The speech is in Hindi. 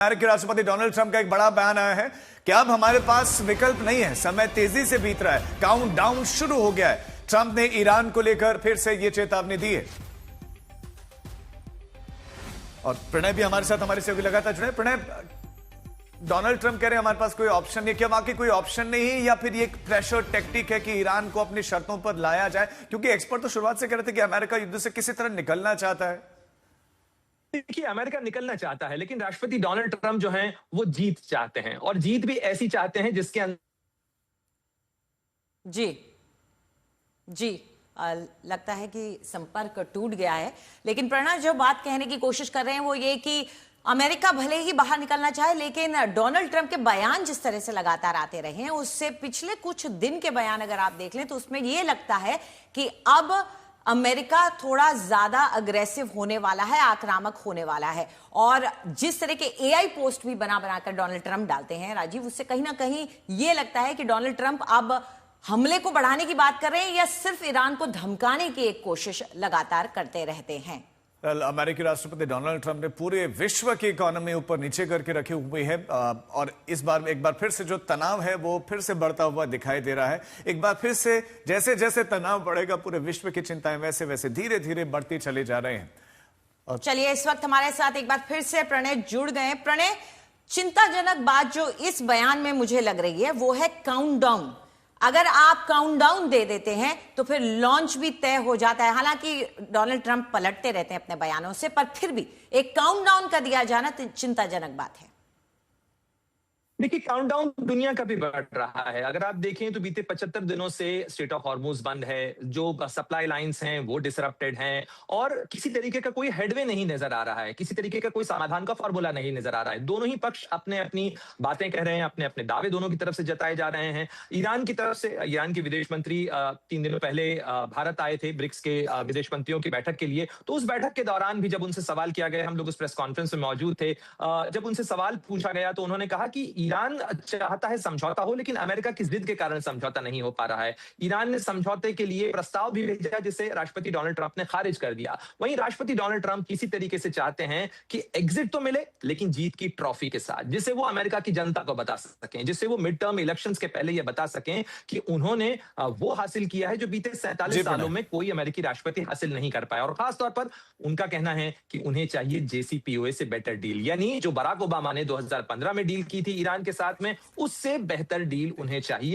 अमेरिकी राष्ट्रपति डोनाल्ड ट्रंप का एक बड़ा बयान आया है कि अब हमारे पास विकल्प नहीं है, समय तेजी से बीत रहा है, काउंटडाउन शुरू हो गया है। ट्रंप ने ईरान को लेकर फिर से यह चेतावनी दी है। और प्रणय भी हमारे साथ हमारे सहयोगी लगातार जुड़े। प्रणय, डोनाल्ड ट्रंप कह रहे हैं हमारे पास कोई ऑप्शन नहीं। क्या वाकई कोई ऑप्शन नहीं है या फिर ये एक प्रेशर टेक्टिक है कि ईरान को अपनी शर्तों पर लाया जाए? क्योंकि एक्सपर्ट तो शुरुआत से कह रहे थे कि अमेरिका युद्ध से किसी तरह निकलना चाहता है। देखिए, अमेरिका निकलना चाहता है, लेकिन राष्ट्रपति डोनाल्ड ट्रंप जो हैं वो जीत चाहते हैं, और जीत भी ऐसी चाहते हैं जिसके अंदर जी जी लगता है कि संपर्क टूट गया है। लेकिन प्रणव जो बात कहने की कोशिश कर रहे हैं वो ये कि अमेरिका भले ही बाहर निकलना चाहे, लेकिन डोनाल्ड ट्रंप के बयान जिस तरह से लगातार आते रहे हैं, उससे पिछले कुछ दिन के बयान अगर आप देख लें तो उसमें ये लगता है कि अब अमेरिका थोड़ा ज्यादा अग्रेसिव होने वाला है, आक्रामक होने वाला है। और जिस तरह के एआई पोस्ट भी बना बनाकर डोनाल्ड ट्रंप डालते हैं राजीव, उससे कहीं ना कहीं यह लगता है कि डोनाल्ड ट्रंप अब हमले को बढ़ाने की बात कर रहे हैं या सिर्फ ईरान को धमकाने की एक कोशिश लगातार करते रहते हैं। अमेरिकी राष्ट्रपति डोनाल्ड ट्रंप ने पूरे विश्व की इकोनॉमी ऊपर नीचे करके रखी हुई है और इस बार एक बार फिर से जो तनाव है वो फिर से बढ़ता हुआ दिखाई दे रहा है। एक बार फिर से जैसे जैसे तनाव बढ़ेगा, पूरे विश्व की चिंताएं वैसे वैसे धीरे धीरे बढ़ती चली जा रही हैं। चलिए, इस वक्त हमारे साथ एक बार फिर से प्रणय जुड़ गए। प्रणय, चिंताजनक बात जो इस बयान में मुझे लग रही है वो है काउंटडाउन। अगर आप काउंटडाउन दे देते हैं तो फिर लॉन्च भी तय हो जाता है। हालांकि डोनाल्ड ट्रंप पलटते रहते हैं अपने बयानों से, पर फिर भी एक काउंटडाउन का दिया जाना चिंताजनक बात है। देखिए, काउंटडाउन दुनिया का भी बढ़ रहा है। अगर आप देखें तो बीते 75 दिनों से स्ट्रेट ऑफ हॉर्मुज बंद है, जो सप्लाई लाइंस हैं वो डिसरप्टेड हैं, और किसी तरीके का कोई हेडवे नहीं नजर आ रहा है, किसी तरीके का कोई समाधान का फॉर्मूला नहीं नजर आ रहा है। दोनों ही पक्ष अपने अपनी बातें कह रहे हैं, अपने अपने दावे दोनों की तरफ से जताए जा रहे हैं। ईरान की तरफ से ईरान के विदेश मंत्री 3 दिनों पहले भारत आए थे ब्रिक्स के विदेश मंत्रियों की बैठक के लिए। तो उस बैठक के दौरान भी जब उनसे सवाल किया गया, हम लोग उस प्रेस कॉन्फ्रेंस में मौजूद थे, जब उनसे सवाल पूछा गया तो उन्होंने कहा कि ईरान चाहता है समझौता हो, लेकिन अमेरिका की जिद के कारण समझौता नहीं हो पा रहा है। ईरान ने समझौते के लिए प्रस्ताव भी भेजा जिसे राष्ट्रपति डोनाल्ड ट्रंप ने खारिज कर दिया। वहीं राष्ट्रपति डोनाल्ड ट्रंप किसी तरीके से चाहते हैं कि एग्जिट तो मिले, लेकिन जीत की ट्रॉफी के साथ, जिससे वो अमेरिका की जनता को बता सकें, जिससे वो मिड टर्म इलेक्शंस के पहले ये बता सकें कि उन्होंने वो हासिल किया है जो बीते 47 सालों में कोई अमेरिकी राष्ट्रपति हासिल नहीं कर पाया। और खासतौर पर उनका कहना है कि उन्हें चाहिए JCPOA से बेटर डील, यानी जो बराक ओबामा ने 2015 में डील की थी ईरान के साथ में, उससे बेहतर डील उन्हें चाहिए।